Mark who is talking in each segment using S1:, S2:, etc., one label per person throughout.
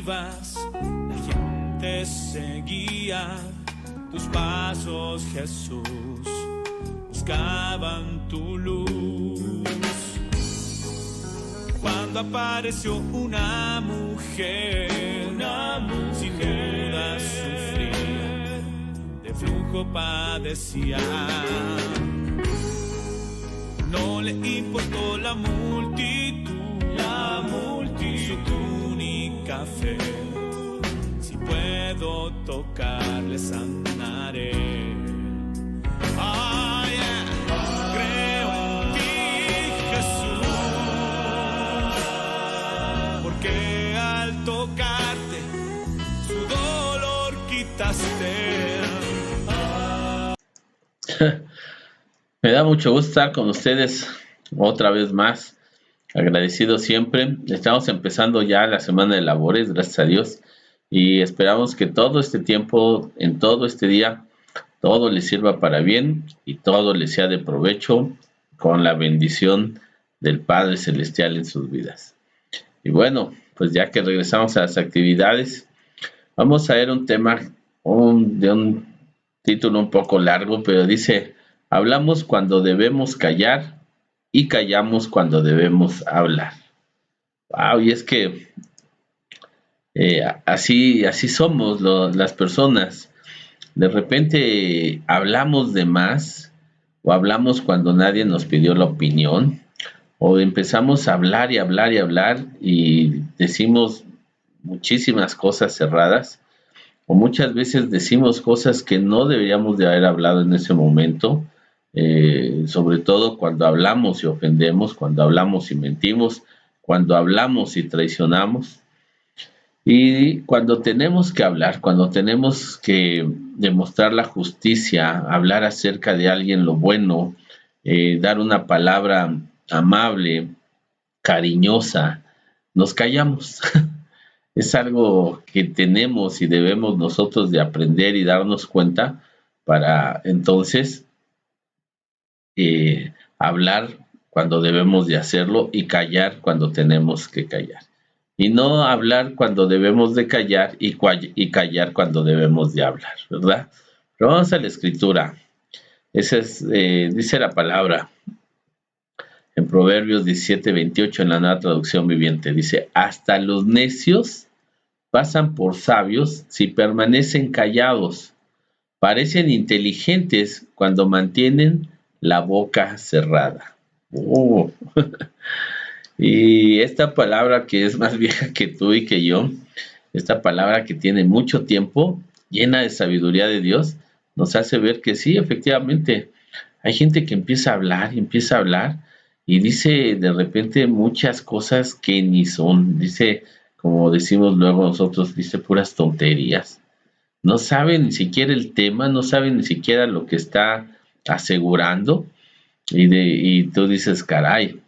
S1: ibas, la gente seguía tus pasos, Jesús, buscaban tu luz. Cuando apareció una mujer sin duda sufría, de flujo padecía. No le importó la multitud, su túnica fe. Si puedo tocarle, sanaré. Oh, yeah. Creo en ti, Jesús, porque al tocarte su dolor quitaste.
S2: Me da mucho gusto estar con ustedes otra vez más, agradecido siempre. Estamos empezando ya la semana de labores, gracias a Dios, y esperamos que todo este tiempo, en todo este día, todo les sirva para bien y todo les sea de provecho con la bendición del Padre Celestial en sus vidas. Y bueno, pues ya que regresamos a las actividades, vamos a ver un tema de un título un poco largo, pero dice: hablamos cuando debemos callar y callamos cuando debemos hablar. Wow, y es que así somos las personas. De repente hablamos de más, o hablamos cuando nadie nos pidió la opinión, o empezamos a hablar y hablar y hablar y decimos muchísimas cosas cerradas, o muchas veces decimos cosas que no deberíamos de haber hablado en ese momento, sobre todo cuando hablamos y ofendemos, cuando hablamos y mentimos, cuando hablamos y traicionamos. Y cuando tenemos que hablar, cuando tenemos que demostrar la justicia, hablar acerca de alguien lo bueno, dar una palabra amable, cariñosa, nos callamos. Es algo que tenemos y debemos nosotros de aprender y darnos cuenta para entonces hablar cuando debemos de hacerlo y callar cuando tenemos que callar. Y no hablar cuando debemos de callar y callar cuando debemos de hablar, ¿verdad? Pero vamos a la escritura. Dice la palabra en Proverbios 17:28 en la Nueva Traducción Viviente. Dice: hasta los necios pasan por sabios si permanecen callados. Parecen inteligentes cuando mantienen la boca cerrada. Oh. Y esta palabra, que es más vieja que tú y que yo, esta palabra que tiene mucho tiempo, llena de sabiduría de Dios, nos hace ver que sí, efectivamente, hay gente que empieza a hablar y dice de repente muchas cosas que ni son. Dice, como decimos luego nosotros, dice puras tonterías. No sabe ni siquiera el tema, no sabe ni siquiera lo que está asegurando, y tú dices, caray.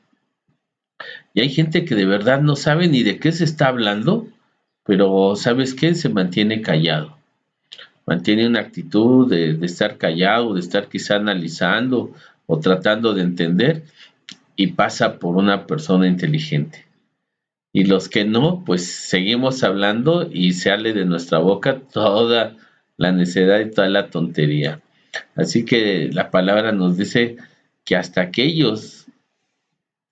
S2: Y hay gente que de verdad no sabe ni de qué se está hablando, pero ¿sabes qué? Se mantiene callado. Mantiene una actitud de estar callado, de estar quizá analizando o tratando de entender, y pasa por una persona inteligente. Y los que no, pues seguimos hablando y sale de nuestra boca toda la necedad y toda la tontería. Así que la palabra nos dice que hasta aquellos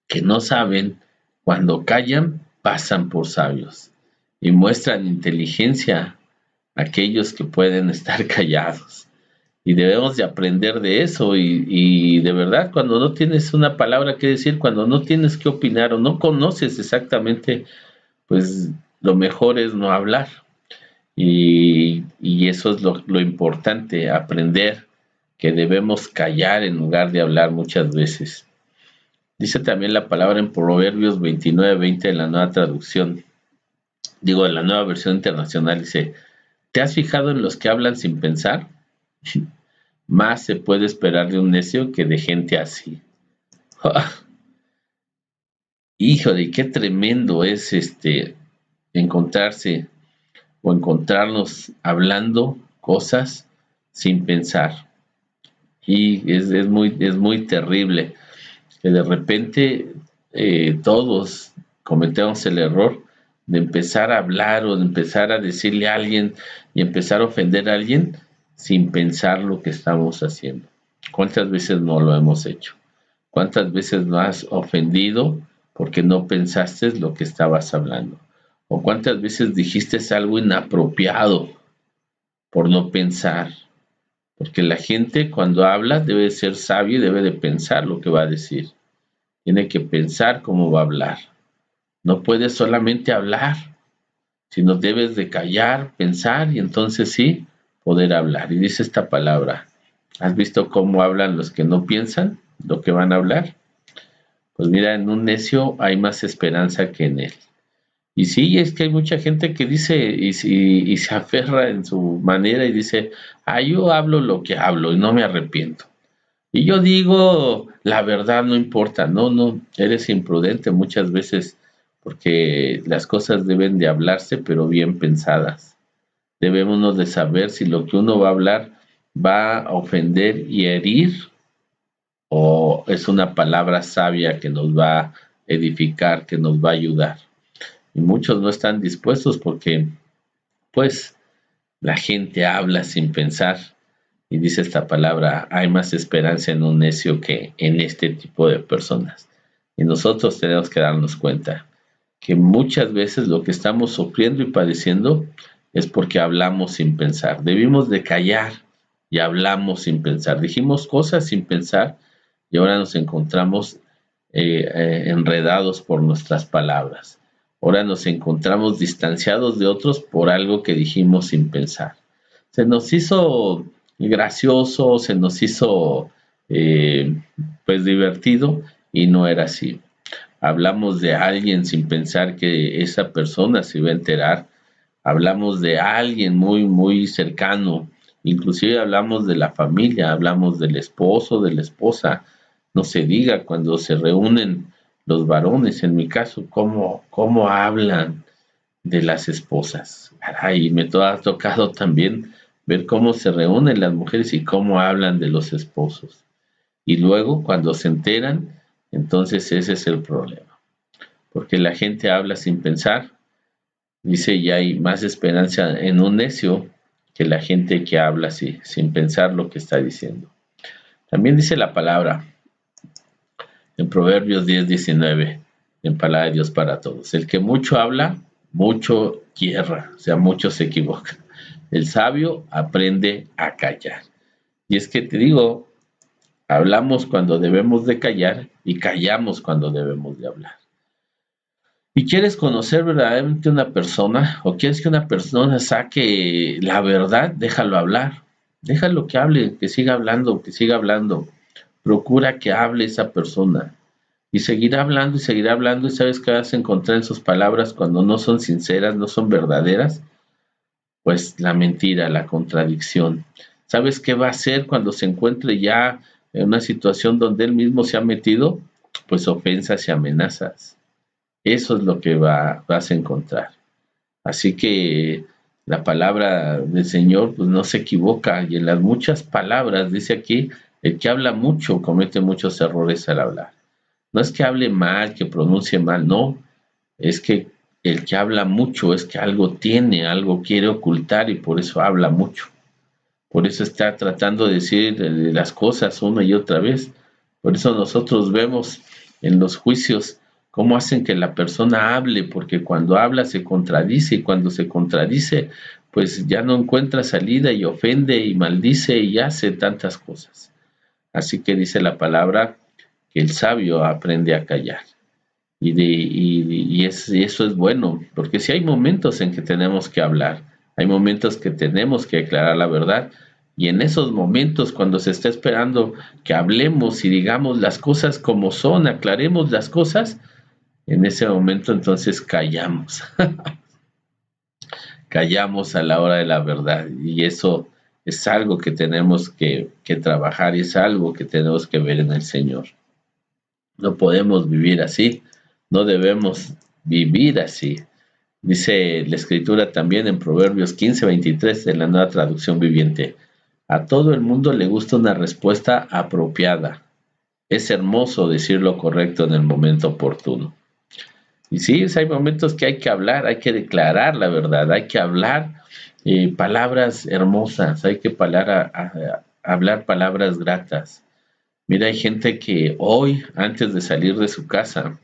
S2: que no saben, cuando callan, pasan por sabios y muestran inteligencia a aquellos que pueden estar callados. Y debemos de aprender de eso, y de verdad, cuando no tienes una palabra que decir, cuando no tienes que opinar o no conoces exactamente, pues lo mejor es no hablar. Y eso es lo importante, aprender que debemos callar en lugar de hablar muchas veces. Dice también la palabra en Proverbios 29:20 en la Nueva Traducción, en la Nueva Versión Internacional, dice: ¿te has fijado en los que hablan sin pensar? Más se puede esperar de un necio que de gente así. Híjole, qué tremendo es encontrarse o encontrarnos hablando cosas sin pensar. Y es muy terrible que de repente todos cometemos el error de empezar a hablar o de empezar a decirle a alguien y empezar a ofender a alguien sin pensar lo que estamos haciendo. ¿Cuántas veces no lo hemos hecho? ¿Cuántas veces no has ofendido porque no pensaste lo que estabas hablando? ¿O cuántas veces dijiste algo inapropiado por no pensar? Porque la gente cuando habla debe ser sabio y debe de pensar lo que va a decir. Tiene que pensar cómo va a hablar. No puedes solamente hablar, sino debes de callar, pensar y entonces sí poder hablar. Y dice esta palabra, ¿has visto cómo hablan los que no piensan lo que van a hablar? Pues mira, en un necio hay más esperanza que en él. Y sí, es que hay mucha gente que dice y se aferra en su manera y dice, yo hablo lo que hablo y no me arrepiento. Y yo digo, la verdad no importa, no, eres imprudente muchas veces porque las cosas deben de hablarse pero bien pensadas. Debemos de saber si lo que uno va a hablar va a ofender y herir o es una palabra sabia que nos va a edificar, que nos va a ayudar. Y muchos no están dispuestos porque, pues, la gente habla sin pensar. Y dice esta palabra, hay más esperanza en un necio que en este tipo de personas. Y nosotros tenemos que darnos cuenta que muchas veces lo que estamos sufriendo y padeciendo es porque hablamos sin pensar. Debimos de callar y hablamos sin pensar. Dijimos cosas sin pensar y ahora nos encontramos enredados por nuestras palabras. Ahora nos encontramos distanciados de otros por algo que dijimos sin pensar. Se nos hizo gracioso, se nos hizo pues divertido y no era así. Hablamos de alguien sin pensar que esa persona se iba a enterar. Hablamos de alguien muy cercano, inclusive hablamos de la familia, hablamos del esposo, de la esposa. No se diga cuando se reúnen los varones, en mi caso, cómo hablan de las esposas. Caray, me ha tocado también ver cómo se reúnen las mujeres y cómo hablan de los esposos. Y luego, cuando se enteran, entonces ese es el problema. Porque la gente habla sin pensar. Dice, ya hay más esperanza en un necio que la gente que habla así, sin pensar lo que está diciendo. También dice la palabra en Proverbios 10:19, en palabra de Dios para todos. El que mucho habla, mucho hierra, o sea, mucho se equivoca. El sabio aprende a callar. Y es que te digo, hablamos cuando debemos de callar y callamos cuando debemos de hablar. Y quieres conocer verdaderamente una persona o quieres que una persona saque la verdad, déjalo hablar. Déjalo que hable, que siga hablando, que siga hablando. Procura que hable esa persona. Y seguirá hablando y sabes que vas a encontrar en sus palabras cuando no son sinceras, no son verdaderas, pues la mentira, la contradicción. ¿Sabes qué va a hacer cuando se encuentre ya en una situación donde él mismo se ha metido? Pues ofensas y amenazas. Eso es lo que vas a encontrar. Así que la palabra del Señor pues no se equivoca y en las muchas palabras, dice aquí, el que habla mucho comete muchos errores al hablar. No es que hable mal, que pronuncie mal, no. Es que el que habla mucho es que algo tiene, algo quiere ocultar y por eso habla mucho. Por eso está tratando de decir las cosas una y otra vez. Por eso nosotros vemos en los juicios cómo hacen que la persona hable, porque cuando habla se contradice y cuando se contradice, pues ya no encuentra salida y ofende y maldice y hace tantas cosas. Así que dice la palabra que el sabio aprende a callar. Y eso es bueno, porque si hay momentos en que tenemos que hablar, hay momentos que tenemos que aclarar la verdad, y en esos momentos cuando se está esperando que hablemos y digamos las cosas como son, aclaremos las cosas, en ese momento entonces callamos, callamos a la hora de la verdad, y eso es algo que tenemos que trabajar y es algo que tenemos que ver en el Señor. No podemos vivir así, no debemos vivir así. Dice la escritura también en Proverbios 15:23 en la nueva traducción viviente. A todo el mundo le gusta una respuesta apropiada. Es hermoso decir lo correcto en el momento oportuno. Y sí, hay momentos que hay que hablar, hay que declarar la verdad, hay que hablar palabras hermosas, hay que hablar palabras gratas. Mira, hay gente que hoy, antes de salir de su casa,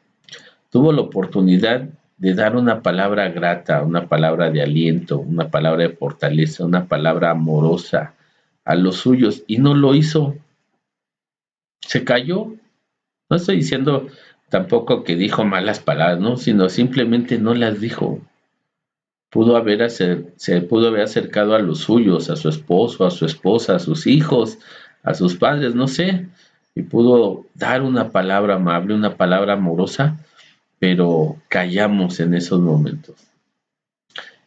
S2: tuvo la oportunidad de dar una palabra grata, una palabra de aliento, una palabra de fortaleza, una palabra amorosa a los suyos y no lo hizo. Se cayó. No estoy diciendo tampoco que dijo malas palabras, ¿no? Sino simplemente no las dijo. Se pudo haber acercado a los suyos, a su esposo, a su esposa, a sus hijos, a sus padres, no sé, y pudo dar una palabra amable, una palabra amorosa, pero callamos en esos momentos.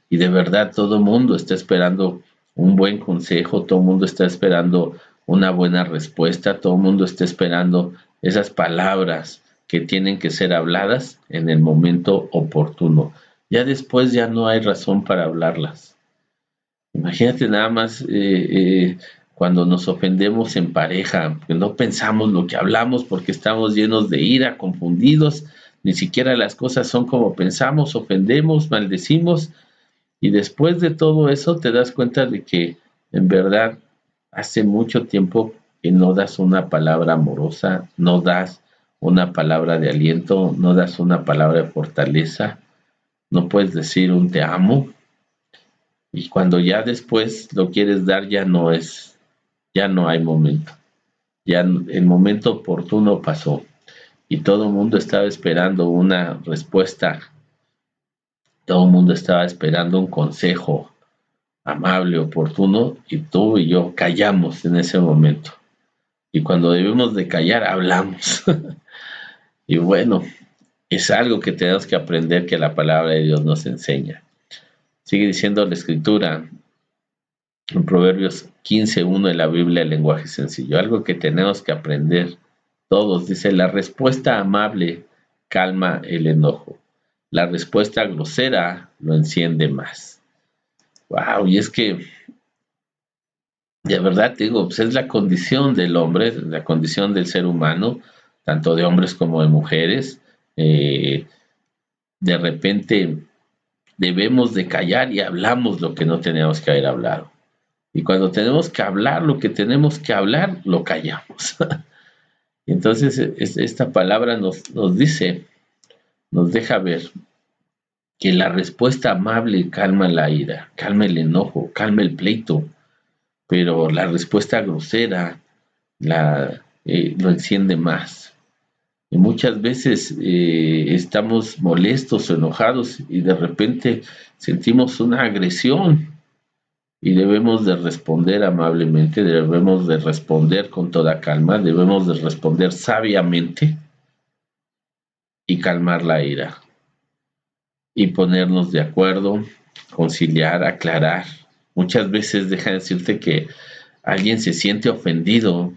S2: Y de verdad todo el mundo está esperando un buen consejo, todo el mundo está esperando una buena respuesta, todo el mundo está esperando esas palabras que tienen que ser habladas en el momento oportuno. Ya después ya no hay razón para hablarlas. Imagínate nada más cuando nos ofendemos en pareja, que no pensamos lo que hablamos porque estamos llenos de ira, confundidos, ni siquiera las cosas son como pensamos, ofendemos, maldecimos y después de todo eso te das cuenta de que en verdad hace mucho tiempo que no das una palabra amorosa, no das una palabra de aliento, no das una palabra de fortaleza, no puedes decir un te amo y cuando ya después lo quieres dar ya no hay momento, ya el momento oportuno pasó y todo el mundo estaba esperando una respuesta, todo el mundo estaba esperando un consejo amable, oportuno, y tú y yo callamos en ese momento. Y cuando debemos de callar, hablamos. Y bueno, es algo que tenemos que aprender que la palabra de Dios nos enseña. Sigue diciendo la escritura en Proverbios 15:1 de la Biblia, el lenguaje sencillo. Algo que tenemos que aprender todos. Dice, la respuesta amable calma el enojo. La respuesta grosera lo enciende más. Wow, y es que de verdad digo, pues es la condición del hombre, la condición del ser humano, tanto de hombres como de mujeres. eh, de repente debemos de callar y hablamos lo que no tenemos que haber hablado. Y cuando tenemos que hablar lo que tenemos que hablar, lo callamos. Entonces esta palabra nos dice, nos deja ver que la respuesta amable calma la ira, calma el enojo, calma el pleito, pero la respuesta grosera lo enciende más. Y muchas veces estamos molestos o enojados y de repente sentimos una agresión y debemos de responder amablemente, debemos de responder con toda calma, debemos de responder sabiamente y calmar la ira y ponernos de acuerdo, conciliar, aclarar. Muchas veces deja de decirte que alguien se siente ofendido,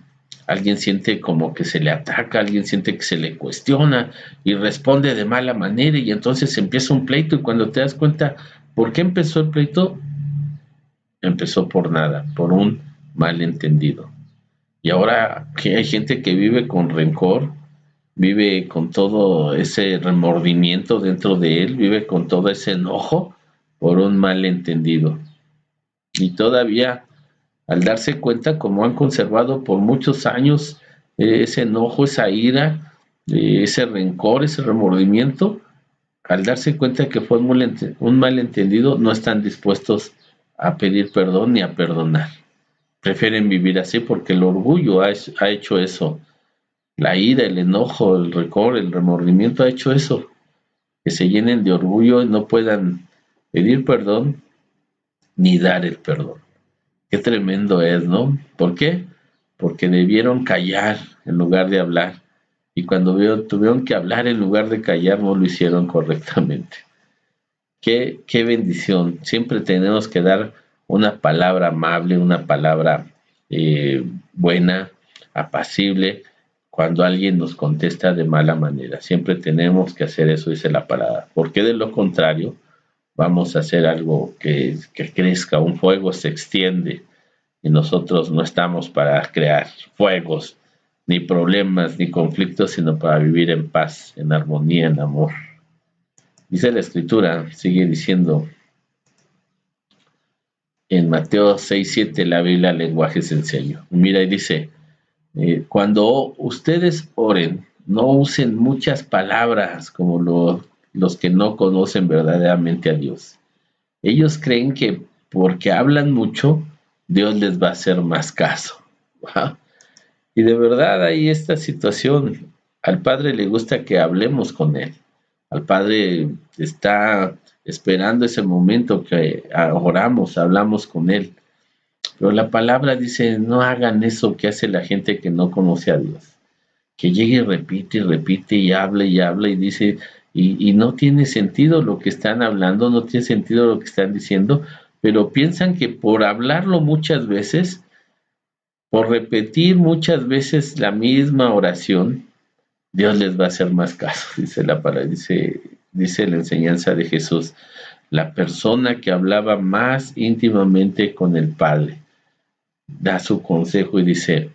S2: alguien siente como que se le ataca, alguien siente que se le cuestiona y responde de mala manera y entonces empieza un pleito y cuando te das cuenta, ¿por qué empezó el pleito? Empezó por nada, por un malentendido. Y ahora que hay gente que vive con rencor, vive con todo ese remordimiento dentro de él, vive con todo ese enojo por un malentendido. Y todavía al darse cuenta como han conservado por muchos años ese enojo, esa ira, ese rencor, ese remordimiento, al darse cuenta que fue un malentendido, no están dispuestos a pedir perdón ni a perdonar. Prefieren vivir así porque el orgullo ha hecho eso. La ira, el enojo, el rencor, el remordimiento ha hecho eso. Que se llenen de orgullo y no puedan pedir perdón ni dar el perdón. Qué tremendo es, ¿no? ¿Por qué? Porque debieron callar en lugar de hablar. Y cuando tuvieron que hablar en lugar de callar, no lo hicieron correctamente. Qué bendición. Siempre tenemos que dar una palabra amable, una palabra buena, apacible, cuando alguien nos contesta de mala manera. Siempre tenemos que hacer eso, dice la palabra. Porque de lo contrario, vamos a hacer algo que crezca, un fuego se extiende y nosotros no estamos para crear fuegos, ni problemas, ni conflictos, sino para vivir en paz, en armonía, en amor. Dice la Escritura, sigue diciendo en Mateo 6:7, la Biblia, lenguaje sencillo. Mira, y dice, cuando ustedes oren, no usen muchas palabras como los que no conocen verdaderamente a Dios. Ellos creen que porque hablan mucho, Dios les va a hacer más caso. Wow. Y de verdad hay esta situación. Al Padre le gusta que hablemos con Él. Al Padre está esperando ese momento que oramos, hablamos con Él. Pero la palabra dice, no hagan eso que hace la gente que no conoce a Dios. Que llegue y repite y habla y dice, y no tiene sentido lo que están hablando, no tiene sentido lo que están diciendo, pero piensan que por hablarlo muchas veces, por repetir muchas veces la misma oración, Dios les va a hacer más caso, dice la palabra, dice la enseñanza de Jesús. La persona que hablaba más íntimamente con el Padre da su consejo y dice,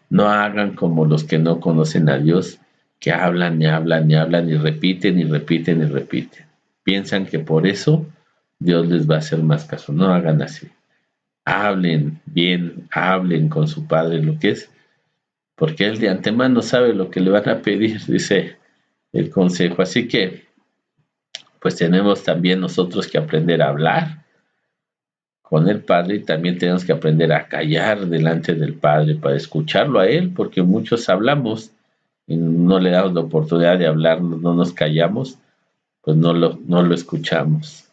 S2: no hagan como los que no conocen a Dios, que hablan y hablan y hablan y repiten y repiten y repiten. Piensan que por eso Dios les va a hacer más caso. No hagan así. Hablen bien, hablen con su Padre lo que es, porque Él de antemano sabe lo que le van a pedir, dice el consejo. Así que, pues tenemos también nosotros que aprender a hablar con el Padre y también tenemos que aprender a callar delante del Padre para escucharlo a Él, porque muchos hablamos y no le damos la oportunidad de hablar, no nos callamos, pues no lo escuchamos.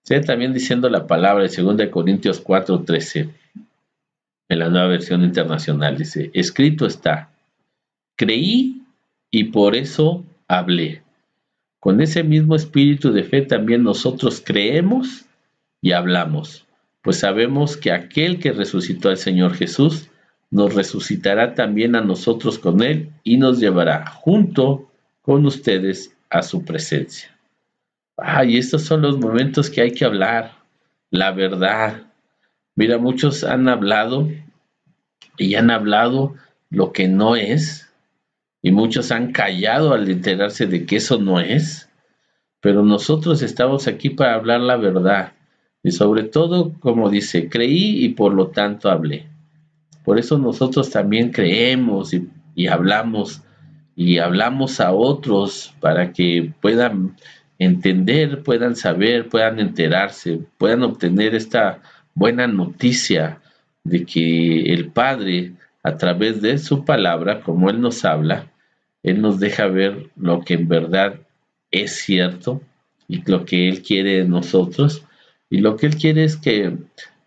S2: Sigue también diciendo la palabra de 2 Corintios 4:13, en la Nueva Versión Internacional, dice, escrito está, creí y por eso hablé. Con ese mismo espíritu de fe también nosotros creemos y hablamos, pues sabemos que aquel que resucitó al Señor Jesús nos resucitará también a nosotros con Él y nos llevará junto con ustedes a su presencia. Y estos son los momentos que hay que hablar, la verdad. Mira, muchos han hablado y han hablado lo que no es, y muchos han callado al enterarse de que eso no es, pero nosotros estamos aquí para hablar la verdad. Y sobre todo, como dice, creí y por lo tanto hablé. Por eso nosotros también creemos y hablamos a otros para que puedan entender, puedan saber, puedan enterarse, puedan obtener esta buena noticia de que el Padre, a través de su palabra, como Él nos habla, Él nos deja ver lo que en verdad es cierto y lo que Él quiere de nosotros. Y lo que Él quiere es que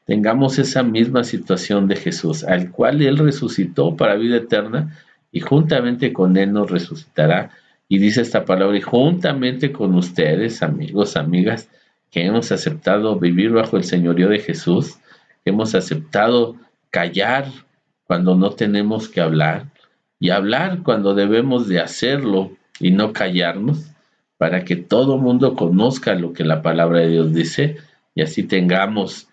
S2: tengamos esa misma situación de Jesús, al cual Él resucitó para vida eterna y juntamente con Él nos resucitará. Y dice esta palabra, y juntamente con ustedes, amigos, amigas, que hemos aceptado vivir bajo el señorío de Jesús, hemos aceptado callar cuando no tenemos que hablar y hablar cuando debemos de hacerlo y no callarnos, para que todo mundo conozca lo que la palabra de Dios dice y así tengamos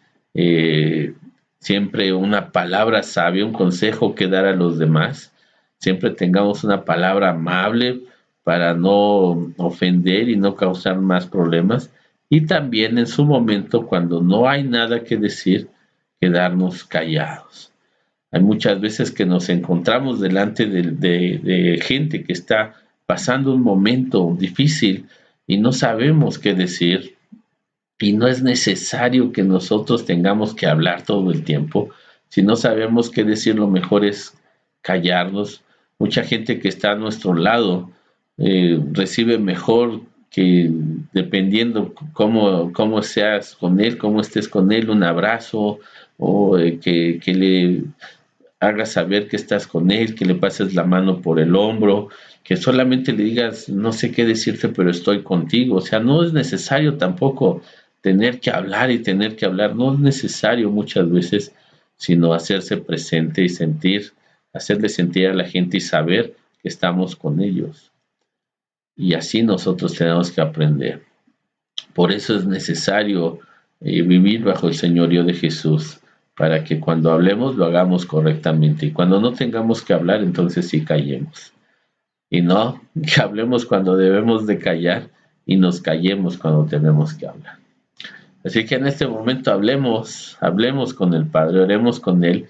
S2: siempre una palabra sabia, un consejo que dar a los demás, siempre tengamos una palabra amable para no ofender y no causar más problemas, y también en su momento, cuando no hay nada que decir, quedarnos callados. Hay muchas veces que nos encontramos delante de gente que está pasando un momento difícil y no sabemos qué decir, y no es necesario que nosotros tengamos que hablar todo el tiempo. Si no sabemos qué decir, lo mejor es callarnos. Mucha gente que está a nuestro lado recibe mejor que, dependiendo cómo seas con él, cómo estés con él, un abrazo, o que le hagas saber que estás con él, que le pases la mano por el hombro, que solamente le digas, no sé qué decirte, pero estoy contigo. O sea, no es necesario tampoco tener que hablar y tener que hablar, no es necesario muchas veces, sino hacerse presente y hacerle sentir a la gente y saber que estamos con ellos. Y así nosotros tenemos que aprender. Por eso es necesario vivir bajo el señorío de Jesús, para que cuando hablemos lo hagamos correctamente y cuando no tengamos que hablar, entonces sí callemos. Y no que hablemos cuando debemos de callar y nos callemos cuando tenemos que hablar. Así que en este momento hablemos con el Padre, oremos con Él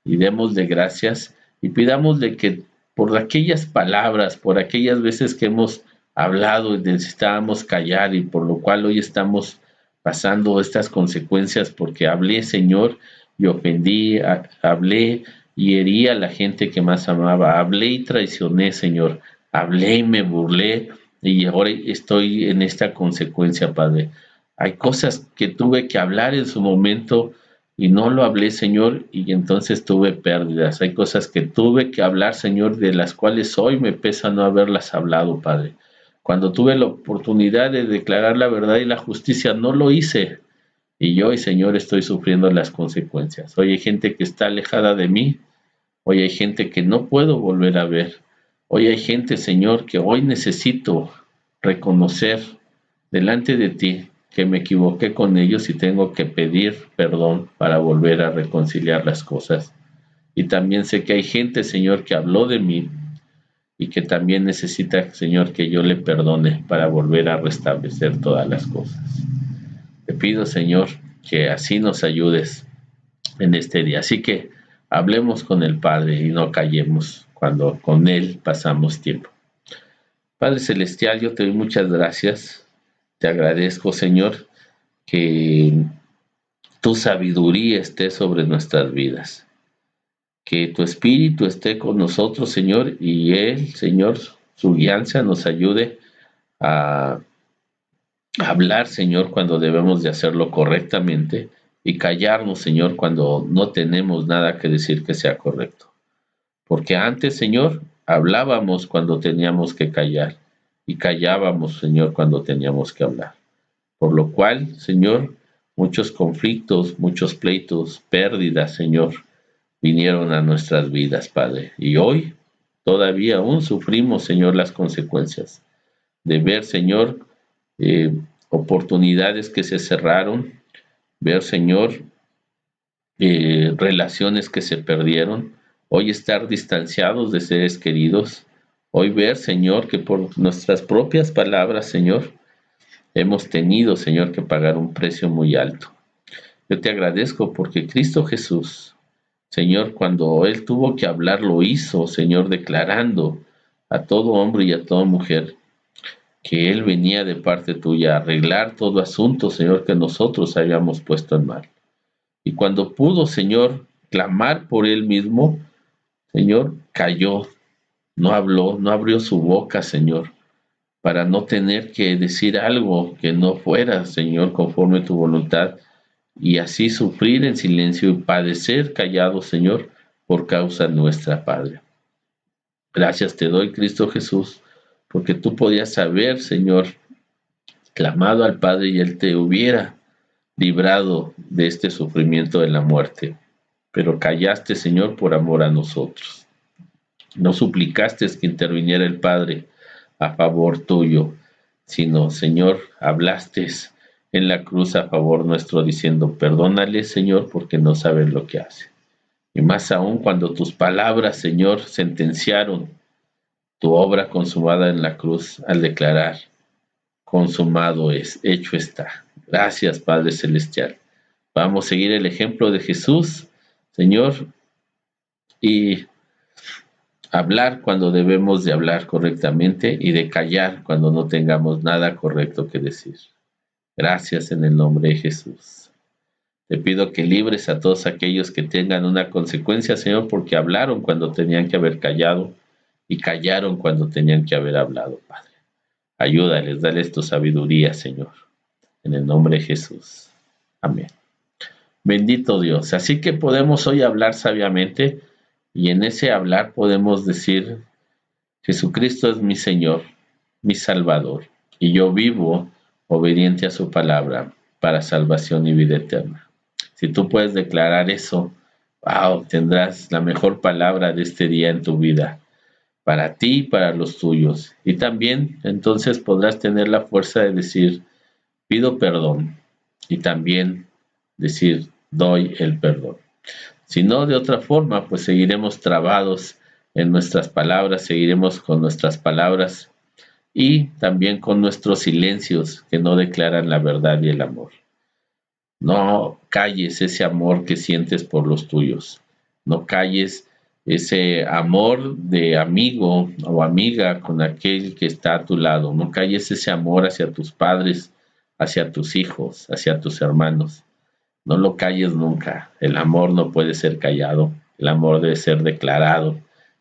S2: y démosle gracias y pidámosle que por aquellas palabras, por aquellas veces que hemos hablado y necesitábamos callar y por lo cual hoy estamos pasando estas consecuencias porque hablé, Señor, y ofendí, hablé y herí a la gente que más amaba, hablé y traicioné, Señor, hablé y me burlé y ahora estoy en esta consecuencia, Padre. Hay cosas que tuve que hablar en su momento y no lo hablé, Señor, y entonces tuve pérdidas. Hay cosas que tuve que hablar, Señor, de las cuales hoy me pesa no haberlas hablado, Padre. Cuando tuve la oportunidad de declarar la verdad y la justicia, no lo hice. Y yo, Señor, estoy sufriendo las consecuencias. Hoy hay gente que está alejada de mí. Hoy hay gente que no puedo volver a ver. Hoy hay gente, Señor, que hoy necesito reconocer delante de ti que me equivoqué con ellos y tengo que pedir perdón para volver a reconciliar las cosas. Y también sé que hay gente, Señor, que habló de mí y que también necesita, Señor, que yo le perdone para volver a restablecer todas las cosas. Te pido, Señor, que así nos ayudes en este día. Así que hablemos con el Padre y no callemos cuando con Él pasamos tiempo. Padre Celestial, yo te doy muchas gracias. Te agradezco, Señor, que tu sabiduría esté sobre nuestras vidas. Que tu Espíritu esté con nosotros, Señor, y Él, Señor, su guianza nos ayude a hablar, Señor, cuando debemos de hacerlo correctamente y callarnos, Señor, cuando no tenemos nada que decir que sea correcto. Porque antes, Señor, hablábamos cuando teníamos que callar y callábamos, Señor, cuando teníamos que hablar. Por lo cual, Señor, muchos conflictos, muchos pleitos, pérdidas, Señor, vinieron a nuestras vidas, Padre. Y hoy todavía aún sufrimos, Señor, las consecuencias de ver, Señor, oportunidades que se cerraron, ver, Señor, relaciones que se perdieron, hoy estar distanciados de seres queridos, hoy ver, Señor, que por nuestras propias palabras, Señor, hemos tenido, Señor, que pagar un precio muy alto. Yo te agradezco porque Cristo Jesús, Señor, cuando Él tuvo que hablar, lo hizo, Señor, declarando a todo hombre y a toda mujer que Él venía de parte tuya a arreglar todo asunto, Señor, que nosotros habíamos puesto en mal. Y cuando pudo, Señor, clamar por Él mismo, Señor, cayó, no habló, no abrió su boca, Señor, para no tener que decir algo que no fuera, Señor, conforme a tu voluntad, y así sufrir en silencio y padecer callado, Señor, por causa nuestra, Padre. Gracias te doy, Cristo Jesús, porque tú podías haber, Señor, clamado al Padre y Él te hubiera librado de este sufrimiento de la muerte, pero callaste, Señor, por amor a nosotros. No suplicaste que interviniera el Padre a favor tuyo, sino, Señor, hablaste en la cruz a favor nuestro, diciendo, perdónale, Señor, porque no saben lo que hacen. Y más aún cuando tus palabras, Señor, sentenciaron tu obra consumada en la cruz al declarar, consumado es, hecho está. Gracias, Padre Celestial. Vamos a seguir el ejemplo de Jesús, Señor, y hablar cuando debemos de hablar correctamente y de callar cuando no tengamos nada correcto que decir. Gracias en el nombre de Jesús. Te pido que libres a todos aquellos que tengan una consecuencia, Señor, porque hablaron cuando tenían que haber callado y callaron cuando tenían que haber hablado, Padre. Ayúdales, dales tu sabiduría, Señor, en el nombre de Jesús. Amén. Bendito Dios. Así que podemos hoy hablar sabiamente y en ese hablar podemos decir, Jesucristo es mi Señor, mi Salvador, y yo vivo obediente a su palabra para salvación y vida eterna. Si tú puedes declarar eso, wow, tendrás la mejor palabra de este día en tu vida, para ti y para los tuyos. Y también entonces podrás tener la fuerza de decir, pido perdón, y también decir, doy el perdón. Si no, de otra forma, pues seguiremos trabados en nuestras palabras, seguiremos con nuestras palabras y también con nuestros silencios que no declaran la verdad y el amor. No calles ese amor que sientes por los tuyos. No calles ese amor de amigo o amiga con aquel que está a tu lado. No calles ese amor hacia tus padres, hacia tus hijos, hacia tus hermanos. No lo calles nunca. El amor no puede ser callado. El amor debe ser declarado,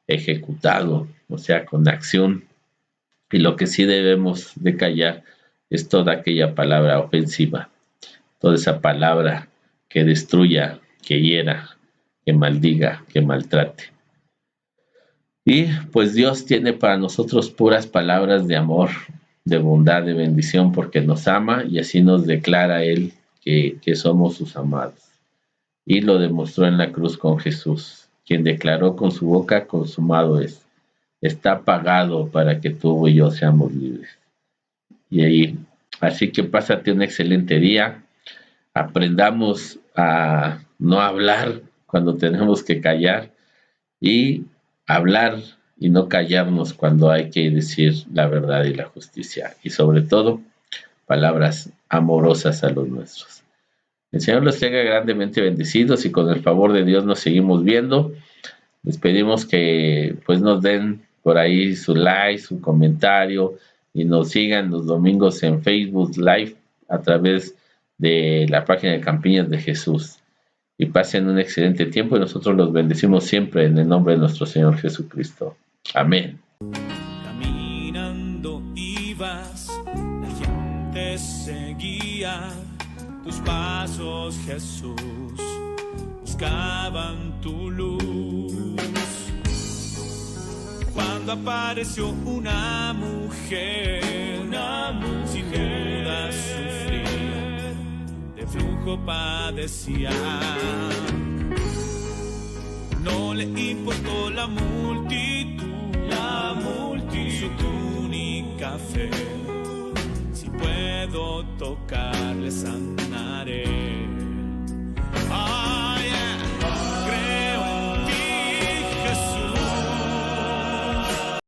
S2: ejecutado, o sea, con acción. Y lo que sí debemos de callar es toda aquella palabra ofensiva, toda esa palabra que destruya, que hiera, que maldiga, que maltrate. Y pues Dios tiene para nosotros puras palabras de amor, de bondad, de bendición, porque nos ama y así nos declara Él que somos sus amados. Y lo demostró en la cruz con Jesús, quien declaró con su boca: consumado es. Está pagado para que tú y yo seamos libres. Y ahí, así que pásate un excelente día. Aprendamos a no hablar cuando tenemos que callar y hablar y no callarnos cuando hay que decir la verdad y la justicia. Y sobre todo, palabras amorosas a los nuestros. El Señor los tenga grandemente bendecidos y con el favor de Dios nos seguimos viendo. Les pedimos que pues nos den por ahí su like, su comentario y nos sigan los domingos en Facebook Live a través de la página de Campiñas de Jesús. Y pasen un excelente tiempo y nosotros los bendecimos siempre en el nombre de nuestro Señor Jesucristo. Amén.
S1: Caminando ibas, la gente seguía tus pasos, Jesús, buscaban tu luz. Cuando apareció una mujer sin duda sufría, de flujo padecía. No le importó la multitud, su túnica fe. Si puedo tocarle, sanaré.